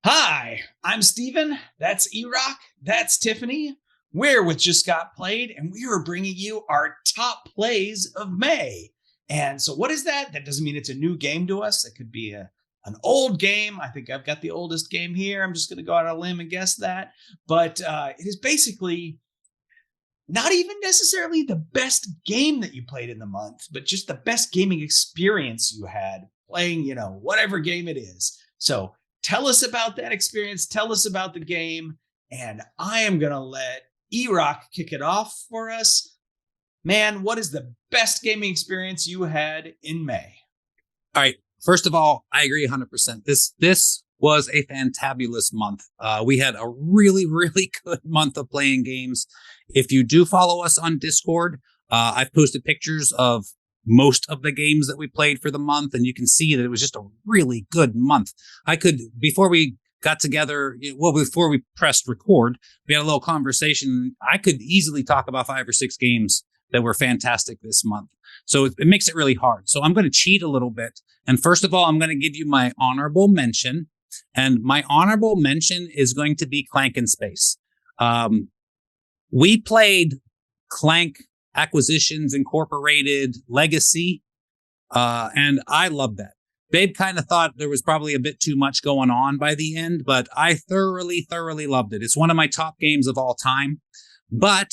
Hi, I'm Steven. That's Erock. That's Tiffany. We're with Just Got Played, and we are bringing you our top plays of May. And so, what is that? That doesn't mean it's a new game to us. It could be an old game. I think I've got the oldest game here. I'm just going to go out on a limb and guess that. But it is basically not even necessarily the best game that you played in the month, but just the best gaming experience you had playing, whatever game it is. So, tell us about that experience. Tell us about the game. And I am going to let Erock kick it off for us. Man, what is the best gaming experience you had in May? All right. First of all, I agree 100%. This was a fantabulous month. We had a really, really good month of playing games. If you do follow us on Discord, I've posted pictures of most of the games that we played for the month, and you can see that it was just a really good month. Before we got together, before we pressed record, we had a little conversation. I could easily talk about 5 or 6 games that were fantastic this month. So it makes it really hard. So I'm going to cheat a little bit. And first of all, I'm going to give you my honorable mention. And my honorable mention is going to be Clank in Space. We played Clank Acquisitions Incorporated Legacy, and I love that. Babe kind of thought there was probably a bit too much going on by the end, but I thoroughly loved it. It's one of my top games of all time, but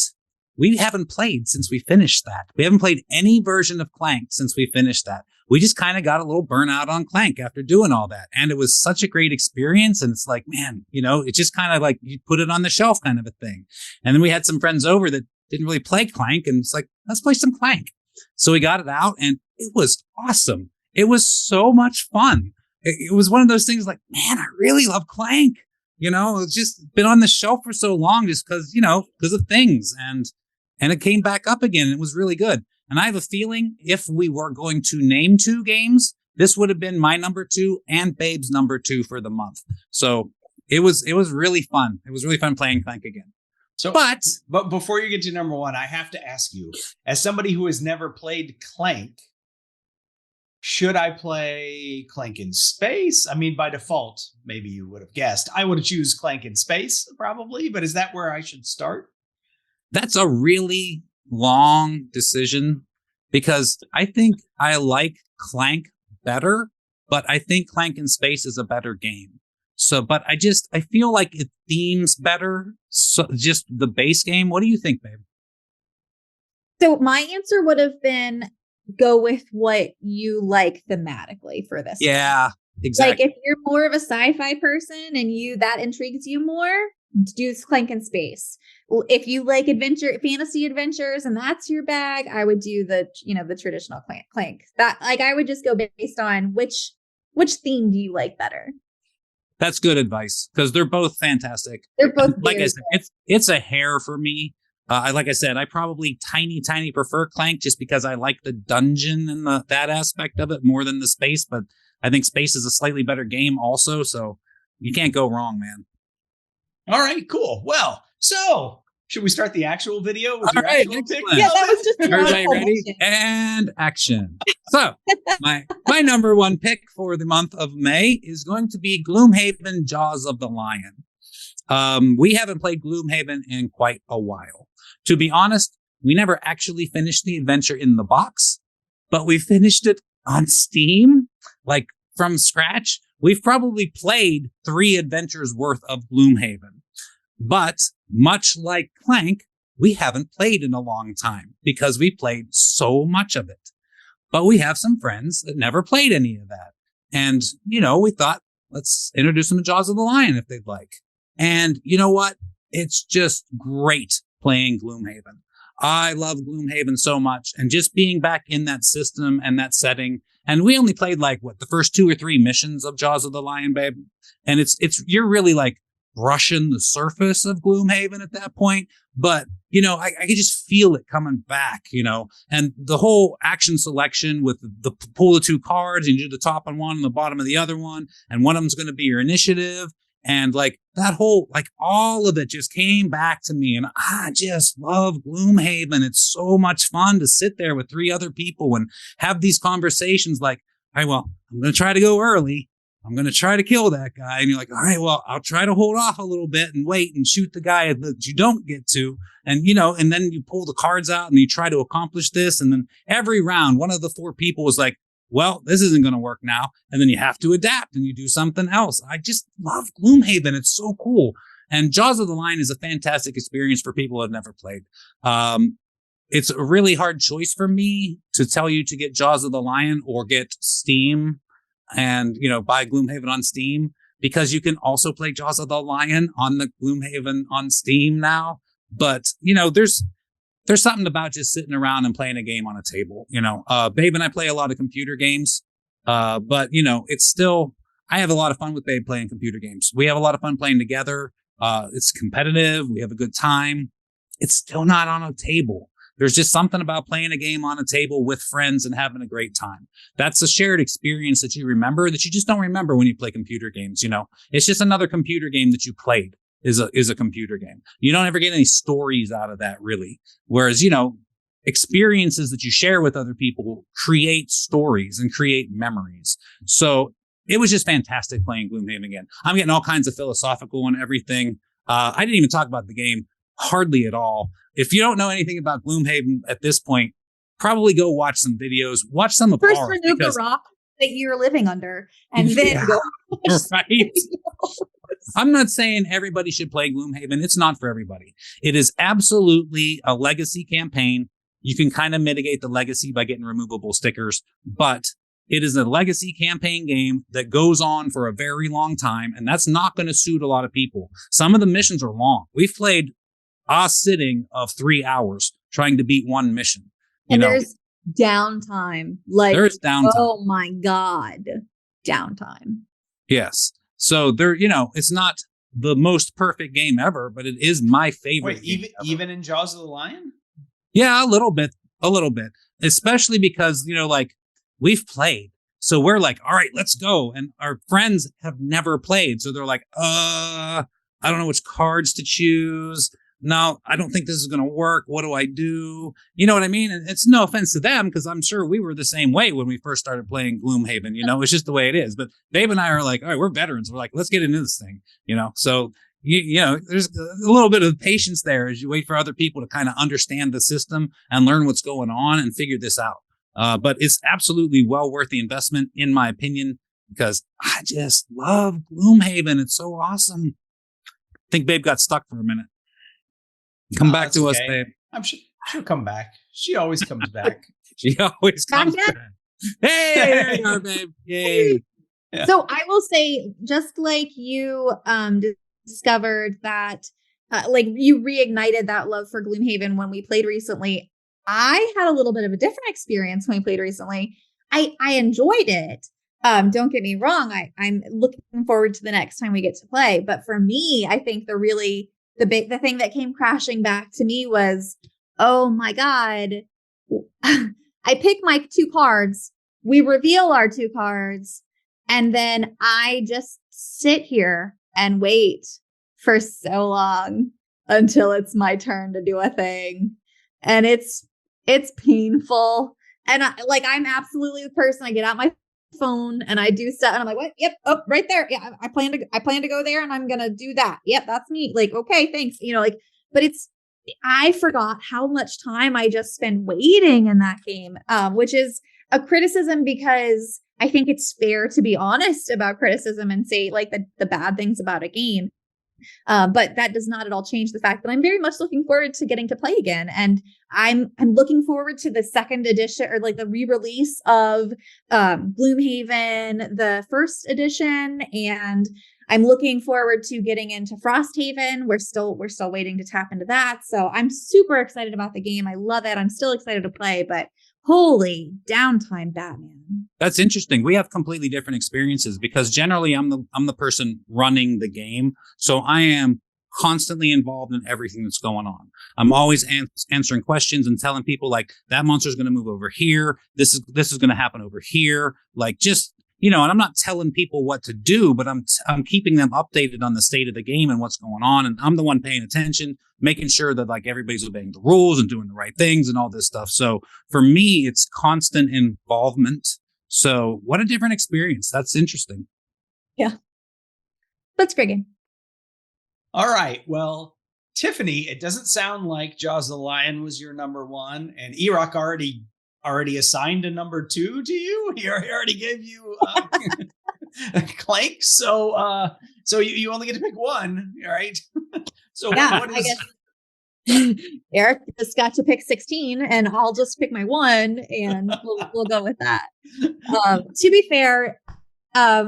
we haven't played since we finished that. We haven't played any version of Clank since we finished that. We just kind of got a little burnout on Clank after doing all that. And it was such a great experience. And it's like, man, it's just kind of like you put it on the shelf kind of a thing. And then we had some friends over that didn't really play Clank, and it's like, let's play some Clank. So we got it out, and it was awesome. It was so much fun. It was one of those things like, man, I really love Clank. It's just been on the shelf for so long just because of things. And it came back up again. It was really good. And I have a feeling if we were going to name 2 games, this would have been my number 2 and Babe's number 2 for the month. So it was really fun. It was really fun playing Clank again. So, but before you get to number 1, I have to ask you, as somebody who has never played Clank, should I play Clank in Space? I mean, by default, maybe you would have guessed, I would choose Clank in Space probably, but is that where I should start? That's a really long decision because I think I like Clank better, but I think Clank in Space is a better game. So, but I feel like it themes better. So just the base game. What do you think, babe? So my answer would have been go with what you like thematically for this. Yeah, exactly. Like if you're more of a sci-fi person and that intrigues you more, do Clank in Space. If you like fantasy adventures and that's your bag, I would do the traditional Clank. That I would just go based on which theme do you like better. That's good advice because they're both fantastic. They're both like I said, it's a hair for me. Like I said, I probably tiny prefer Clank just because I like the dungeon and that aspect of it more than the space. But I think Space is a slightly better game also, so you can't go wrong, man. All right, cool. Well, so should we start the actual video? All right, yeah, that was just everybody ready? And action. So my number 1 pick for the month of May is going to be Gloomhaven: Jaws of the Lion. We haven't played Gloomhaven in quite a while. To be honest, we never actually finished the adventure in the box, but we finished it on Steam, like from scratch. We've probably played 3 adventures worth of Gloomhaven. But much like Clank, we haven't played in a long time because we played so much of it. But we have some friends that never played any of that. And, we thought, let's introduce them to Jaws of the Lion if they'd like. And you know what? It's just great playing Gloomhaven. I love Gloomhaven so much. And just being back in that system and that setting. And we only played the first 2 or 3 missions of Jaws of the Lion, babe. And you're really like brushing the surface of Gloomhaven at that point. But, I could just feel it coming back, and the whole action selection with the pull of 2 cards and you do the top on one and the bottom of the other one. And one of them's going to be your initiative. And that whole, all of it just came back to me. And I just love Gloomhaven. It's so much fun to sit there with 3 other people and have these conversations like, all right, well, I'm going to try to go early. I'm going to try to kill that guy. And you're like, all right, well, I'll try to hold off a little bit and wait and shoot the guy that you don't get to. And, and then you pull the cards out and you try to accomplish this. And then every round, one of the 4 people was like, well, this isn't going to work now. And then you have to adapt and you do something else. I just love Gloomhaven. It's so cool. And Jaws of the Lion is a fantastic experience for people who have never played. It's a really hard choice for me to tell you to get Jaws of the Lion or get Steam and, buy Gloomhaven on Steam, because you can also play Jaws of the Lion on the Gloomhaven on Steam now. But, there's something about just sitting around and playing a game on a table. Babe and I play a lot of computer games. But, it's still, I have a lot of fun with Babe playing computer games. We have a lot of fun playing together. It's competitive. We have a good time. It's still not on a table. There's just something about playing a game on a table with friends and having a great time. That's a shared experience that you remember that you just don't remember when you play computer games. It's just another computer game that you played is a computer game. You don't ever get any stories out of that, really. Whereas, experiences that you share with other people create stories and create memories. So it was just fantastic playing Gloomhaven again. I'm getting all kinds of philosophical and everything. I didn't even talk about the game hardly at all. If you don't know anything about Gloomhaven at this point, probably go watch some videos, watch some of first ours. remove the rock that you're living under, and then go. Right. I'm not saying everybody should play Gloomhaven. It's not for everybody. It is absolutely a legacy campaign. You can kind of mitigate the legacy by getting removable stickers, but it is a legacy campaign game that goes on for a very long time, and that's not going to suit a lot of people. Some of the missions are long. We've played a sitting of 3 hours trying to beat one mission. There's downtime. There's downtime. Oh my God. Downtime. Yes. So it's not the most perfect game ever, but it is my favorite. Wait, even in Jaws of the Lion? Yeah, a little bit, especially because, we've played. So we're like, all right, let's go. And our friends have never played. So they're like, I don't know which cards to choose. No, I don't think this is going to work. What do I do? You know what I mean? And it's no offense to them, because I'm sure we were the same way when we first started playing Gloomhaven. It's just the way it is. But Dave and I are like, all right, we're veterans. We're like, let's get into this thing, So, there's a little bit of patience there as you wait for other people to kind of understand the system and learn what's going on and figure this out. But it's absolutely well worth the investment, in my opinion, because I just love Gloomhaven. It's so awesome. I think Babe got stuck for a minute. Come back to us, babe. I'm sure she'll come back. She always comes back. She always comes back. Hey, there you are, babe. Yay. Yeah. So I will say, just like you discovered that, you reignited that love for Gloomhaven when we played recently, I had a little bit of a different experience when we played recently. I enjoyed it. Don't get me wrong. I'm looking forward to the next time we get to play. But for me, I think the thing that came crashing back to me was, oh my God, I pick my 2 cards. We reveal our 2 cards. And then I just sit here and wait for so long until it's my turn to do a thing. And it's painful. And I'm absolutely the person. I get out my phone and I do stuff and I'm like, what? Yep. Oh, right there. Yeah. I plan to go there and I'm going to do that. Yep. That's me. Okay, thanks. But I forgot how much time I just spent waiting in that game, which is a criticism, because I think it's fair to be honest about criticism and say the bad things about a game. But that does not at all change the fact that I'm very much looking forward to getting to play again. And I'm looking forward to the second edition, or the re-release of Gloomhaven, the first edition. And I'm looking forward to getting into Frosthaven. We're still waiting to tap into that. So I'm super excited about the game. I love it. I'm still excited to play, but holy downtime, Batman. That's interesting. We have completely different experiences, because generally I'm the person running the game. So I am constantly involved in everything that's going on. I'm always answering questions and telling people that monster's going to move over here. This is going to happen over here. And I'm not telling people what to do, but I'm keeping them updated on the state of the game and what's going on. And I'm the one paying attention, making sure that everybody's obeying the rules and doing the right things and all this stuff. So for me, it's constant involvement. So what a different experience. That's interesting. That's a great game. All right. Well, Tiffany, it doesn't sound like Jaws of the Lion was your number one, and Erock already assigned a number two to you. He already gave you Clank, so you only get to pick one, right? So Yeah, what I is? guess Eric just got to pick 16, and I'll just pick my one, and we'll go with that. To be fair,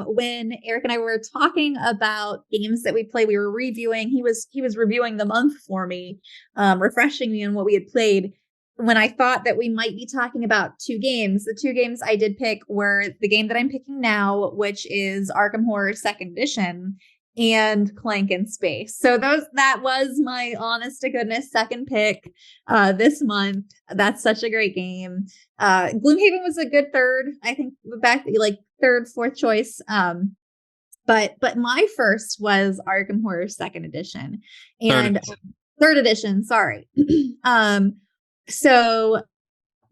when Eric and I were talking about games that we play, we were reviewing. He was reviewing the month for me, refreshing me on what we had played. When I thought that we might be talking about two games, the two games I did pick were the game that I'm picking now, which is Arkham Horror 2nd Edition, and Clank in Space. So that was my honest to goodness second pick this month. That's such a great game. Gloomhaven was a good third, I think, back like third, fourth choice. But my first was Arkham Horror 2nd Edition, and third edition. Sorry. So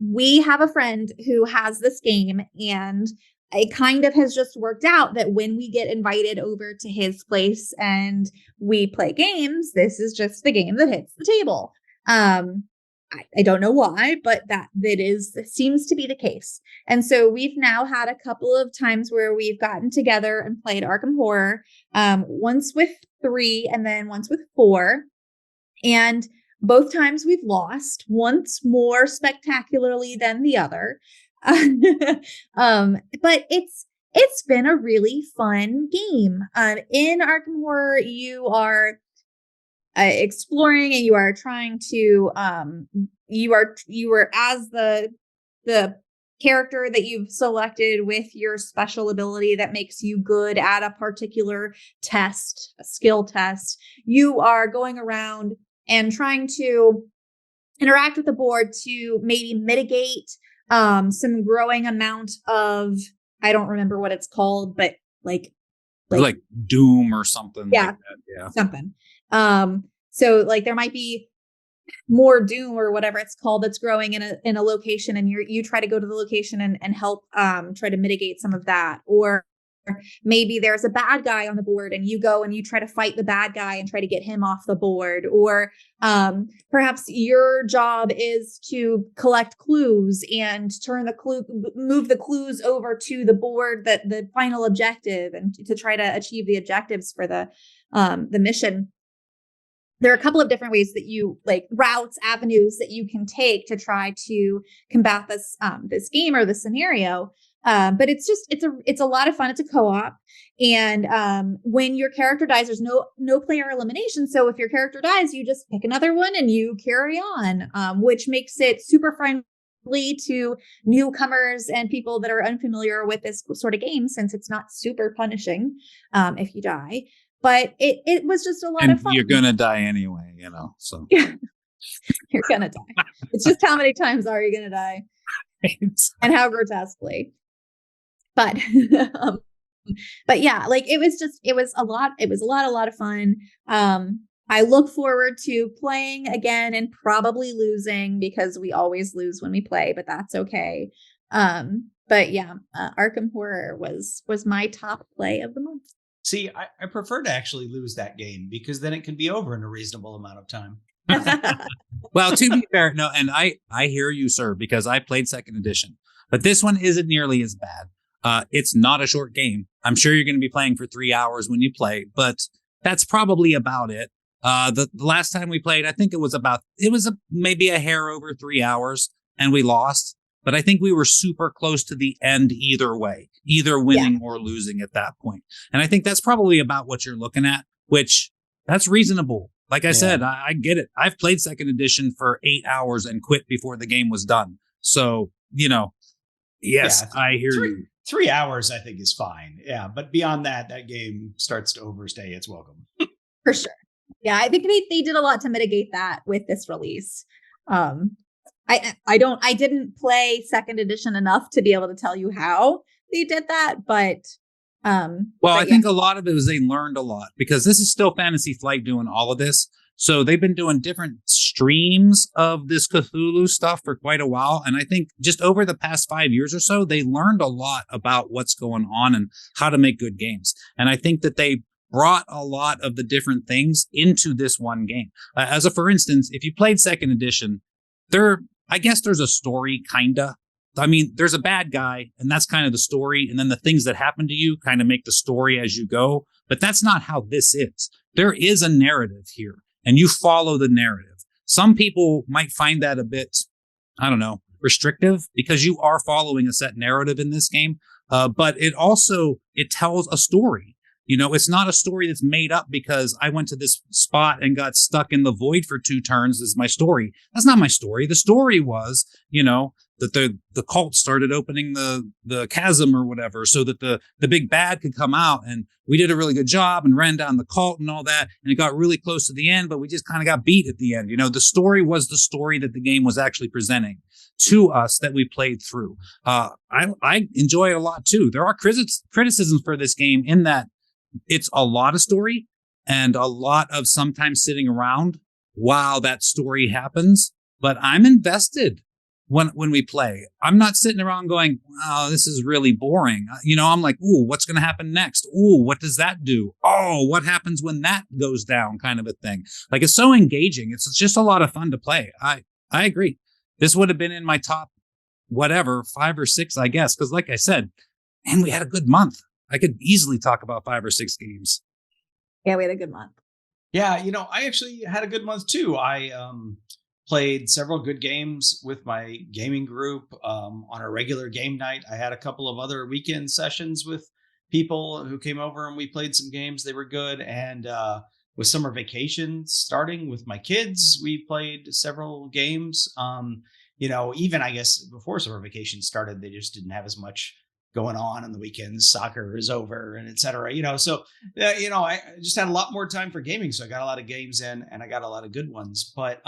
we have a friend who has this game, and it kind of has just worked out that when we get invited over to his place and we play games, this is just the game that hits the table. I don't know why, but that seems to be the case. And so we've now had a couple of times where we've gotten together and played Arkham Horror, once with 3 and then once with 4. And both times we've lost, once more spectacularly than the other. But it's been a really fun game. In Arkham Horror, you are exploring, and you are trying to you are as the character that you've selected with your special ability that makes you good at a particular test, a skill test. You are going around and trying to interact with the board to maybe mitigate some growing amount of, I don't remember what it's called, but like doom or something. Yeah, like that. Yeah, something. So like there might be more doom or whatever it's called that's growing in a location, and you try to go to the location and help try to mitigate some of that. Or maybe there's a bad guy on the board, and you go and you try to fight the bad guy and try to get him off the board. Or perhaps your job is to collect clues and move the clues over to the board, that the final objective, and to try to achieve the objectives for the mission. There are a couple of different ways that you routes, avenues that you can take to try to combat this game or the scenario. But it's a lot of fun. It's a co-op. And when your character dies, there's no player elimination. So if your character dies, you just pick another one and you carry on, which makes it super friendly to newcomers and people that are unfamiliar with this sort of game, since it's not super punishing if you die. But it was just a lot of fun. You're going to die anyway, so. You're going to die. It's just how many times are you going to die? Right. And how grotesquely. But yeah, it was a lot of fun. I look forward to playing again and probably losing, because we always lose when we play, but that's okay. But yeah, Arkham Horror was my top play of the month. See, I prefer to actually lose that game, because then it can be over in a reasonable amount of time. Well, to be fair, no, and I hear you, sir, because I played 2nd edition, but this one isn't nearly as bad. It's not a short game. I'm sure you're going to be playing for 3 hours when you play, but that's probably about it. The last time we played, I think it was maybe a hair over 3 hours, and we lost. But I think we were super close to the end either way, either winning or losing at that point. And I think that's probably about what you're looking at, which that's reasonable. Like I said, I get it. I've played 2nd edition for 8 hours and quit before the game was done. So, yes, I hear you. 3 hours, I think, is fine. Yeah. But beyond that game starts to overstay its welcome. For sure. Yeah. I think they did a lot to mitigate that with this release. I didn't play 2nd edition enough to be able to tell you how they did that, but I think a lot of it was they learned a lot, because this is still Fantasy Flight doing all of this. So they've been doing different streams of this Cthulhu stuff for quite a while. And I think just over the past 5 years or so, they learned a lot about what's going on and how to make good games. And I think that they brought a lot of the different things into this one game. As a, for instance, if you played second edition, I guess there's a story, kinda. I mean, there's a bad guy, and that's kind of the story. And then the things that happen to you kind of make the story as you go. But that's not how this is. There is a narrative here, and you follow the narrative. Some people might find that a bit, I don't know, restrictive, because you are following a set narrative in this game. But it tells a story. You know, it's not a story that's made up because I went to this spot and got stuck in the void for 2 turns as my story. That's not my story. The story was, you know, that the cult started opening the chasm or whatever so that the big bad could come out. And we did a really good job and ran down the cult and all that. And it got really close to the end, but we just kind of got beat at the end. You know, the story was the story that the game was actually presenting to us that we played through. I enjoy it a lot too. There are criticisms for this game in that it's a lot of story and a lot of sometimes sitting around while that story happens. But I'm invested when we play. I'm not sitting around going, oh, this is really boring. You know, I'm like, ooh, what's going to happen next? Ooh, what does that do? Oh, what happens when that goes down, kind of a thing. Like, it's so engaging. It's just a lot of fun to play. I agree. This would have been in my top, whatever, 5 or 6, I guess. Because like I said, man, we had a good month. I could easily talk about 5 or 6 games. Yeah, we had a good month. Yeah, you know, I actually had a good month too. I played several good games with my gaming group on a regular game night. I had a couple of other weekend sessions with people who came over and we played some games. They were good. And with summer vacation starting with my kids, we played several games. You know, even I guess before summer vacation started, they just didn't have as much going on the weekends. Soccer is over and et cetera, you know, so, you know, I just had a lot more time for gaming. So I got a lot of games in and I got a lot of good ones. But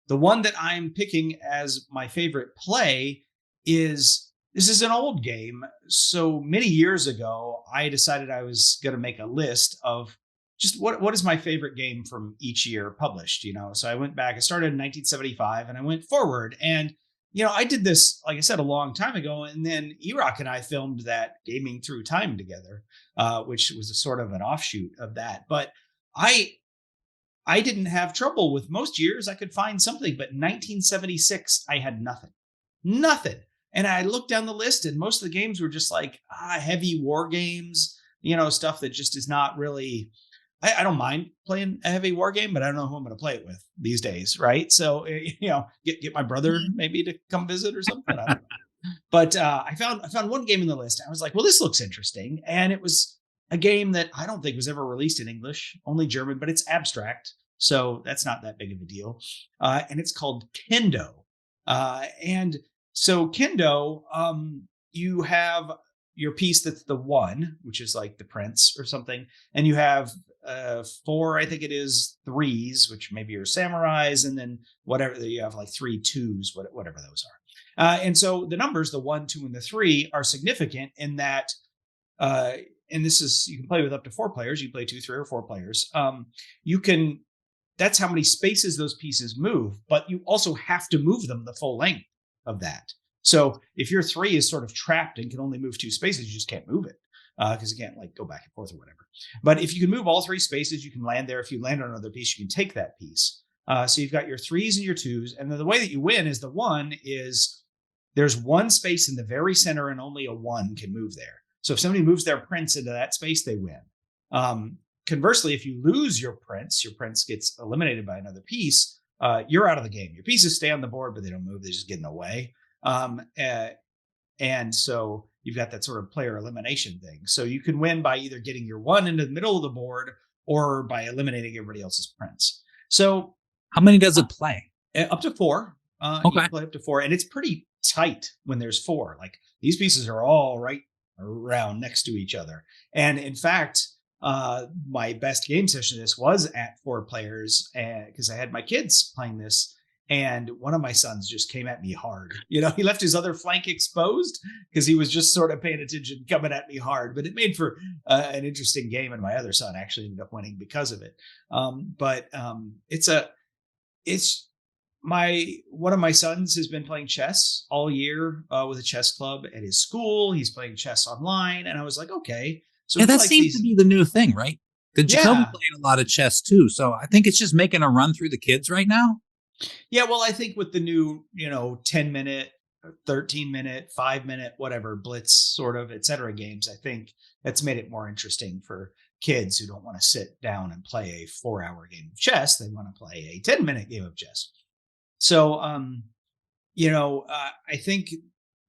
the one that I'm picking as my favorite play this is an old game. So many years ago, I decided I was going to make a list of just what is my favorite game from each year published, you know? So I went back, I started in 1975 and I went forward. And you know, I did this, like I said, a long time ago, and then Erock and I filmed that Gaming Through Time together, which was a sort of an offshoot of that. But I didn't have trouble with most years. I could find something, but 1976, I had nothing. And I looked down the list, and most of the games were just like heavy war games, you know, stuff that just is not really. I don't mind playing a heavy war game, but I don't know who I'm going to play it with these days, right? So, you know, get my brother maybe to come visit or something. I don't know. But I found one game in the list. I was like, well, this looks interesting. And it was a game that I don't think was ever released in English, only German, but it's abstract. So that's not that big of a deal. And it's called Kendo. And so Kendo, you have your piece that's the 1, which is like the prince or something. And you have 4, I think it is 3s, which maybe are samurais. And then whatever, you have like 3 2s, whatever those are. And so the numbers, the 1, 2, and the 3 are significant in that, and this is, you can play with up to 4 players. You play 2, 3, or 4 players. That's how many spaces those pieces move, but you also have to move them the full length of that. So if your 3 is sort of trapped and can only move 2 spaces, you just can't move it because you can't like go back and forth or whatever. But if you can move all 3 spaces, you can land there. If you land on another piece, you can take that piece. So you've got your 3s and your 2s. And then the way that you win is the 1 is there's 1 space in the very center and only a 1 can move there. So if somebody moves their prince into that space, they win. Conversely, if you lose your prince gets eliminated by another piece, you're out of the game. Your pieces stay on the board, but they don't move. They just get in the way. And so you've got that sort of player elimination thing. So you can win by either getting your 1 into the middle of the board or by eliminating everybody else's prince. So how many does it play? Up to 4. Okay. You can play up to 4, and it's pretty tight when there's 4. Like these pieces are all right around next to each other. And in fact, my best game session of this was at 4 players because I had my kids playing this. And one of my sons just came at me hard. He left his other flank exposed because he was just sort of paying attention, coming at me hard. But it made for an interesting game, and my other son actually ended up winning because of it. One of my sons has been playing chess all year with a chess club at his school. He's playing chess online, and I was like, okay. So that seems to be the new thing, right? Because Jacoby playing a lot of chess too. So I think it's just making a run through the kids right now. Yeah, well, I think with the new, 10-minute, 13-minute, 5-minute, whatever, blitz sort of, et cetera games, I think that's made it more interesting for kids who don't want to sit down and play a 4-hour game of chess. They want to play a 10-minute game of chess. So, I think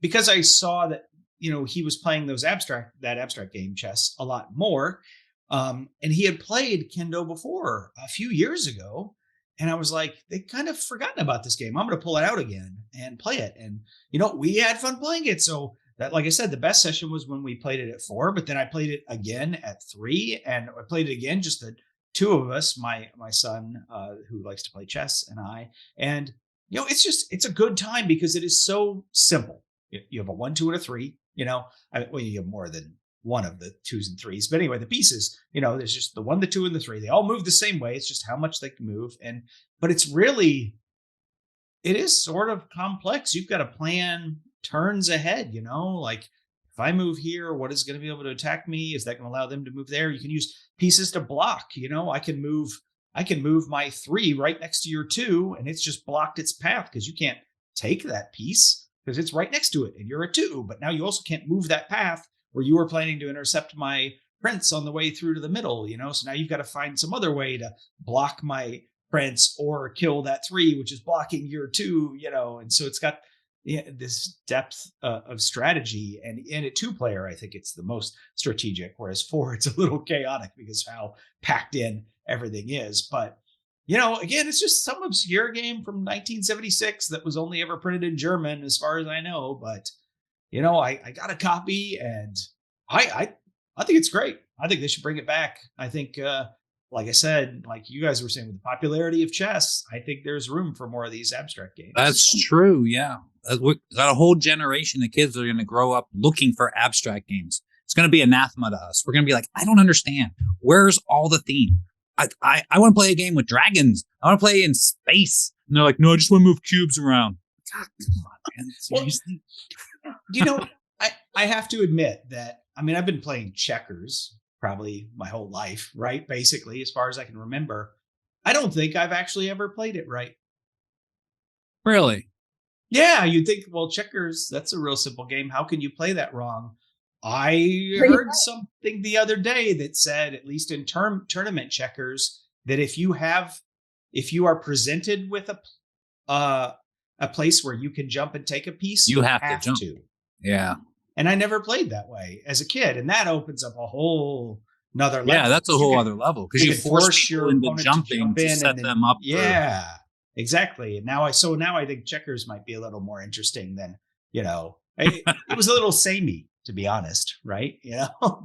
because I saw that, he was playing that abstract game chess a lot more, and he had played Kendo before a few years ago. And I was like, they kind of forgotten about this game. I'm going to pull it out again and play it. And, we had fun playing it. So that, like I said, the best session was when we played it at 4, but then I played it again at 3, and I played it again, just the two of us, my son, who likes to play chess, and I. And, it's a good time because it is so simple. You have a 1, 2, and a 3, you have more than one of the 2s and 3s. But anyway, the pieces, there's just the 1, the 2, and the 3. They all move the same way. It's just how much they can move. But it is sort of complex. You've got to plan turns ahead, like if I move here, what is going to be able to attack me? Is that going to allow them to move there? You can use pieces to block, I can move my 3 right next to your 2, and it's just blocked its path because you can't take that piece because it's right next to it and you're a 2. But now you also can't move that path where you were planning to intercept my prince on the way through to the middle, So now you've got to find some other way to block my prince or kill that 3, which is blocking your 2, And so it's got this depth of strategy. And in a 2-player, I think it's the most strategic, whereas 4, it's a little chaotic because of how packed in everything is. But, again, it's just some obscure game from 1976 that was only ever printed in German, as far as I know. But I got a copy, and I think it's great. I think they should bring it back. I think, like I said, like you guys were saying, with the popularity of chess, I think there's room for more of these abstract games. That's true. Yeah. We've got a whole generation of kids that are going to grow up looking for abstract games. It's going to be anathema to us. We're going to be like, I don't understand. Where's all the theme? I want to play a game with dragons. I want to play in space. And they're like, no, I just want to move cubes around. God, come on, man. Seriously? I have to admit that, I've been playing checkers probably my whole life, right? Basically, as far as I can remember. I don't think I've actually ever played it right. Really? Yeah, you'd think, well, checkers, that's a real simple game. How can you play that wrong? I heard something the other day that said, at least in tournament checkers, that if you are presented with a place where you can jump and take a piece, you have to jump. Yeah. And I never played that way as a kid. And that opens up a whole another level. Yeah, that's a whole other level. Because you force your into jumping to set them up. Yeah, exactly. And now I think checkers might be a little more interesting than, it was a little samey, to be honest, right?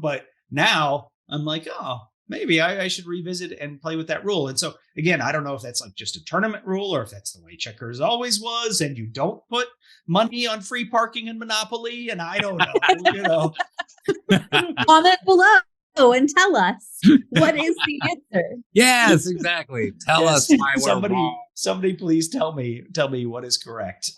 But now I'm like, oh, maybe I should revisit and play with that rule. And so again, I don't know if that's like just a tournament rule or if that's the way checkers always was, and you don't put money on free parking in Monopoly. And I don't know, Comment below and tell us what is the answer. Yes, exactly. Tell us why we're wrong. Somebody please tell me what is correct.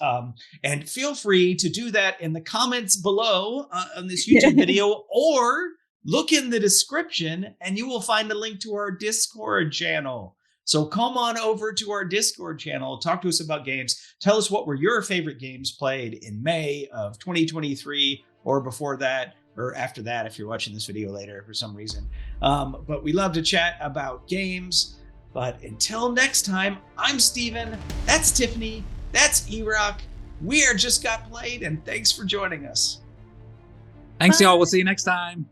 And feel free to do that in the comments below on this YouTube video, or look in the description and you will find a link to our Discord channel. So come on over to our Discord channel, talk to us about games. Tell us what were your favorite games played in May of 2023 or before that, or after that, if you're watching this video later for some reason. But we love to chat about games. But until next time, I'm Steven, that's Tiffany, that's Erock. We are Just Got Played, and thanks for joining us. Thanks, y'all. We'll see you next time.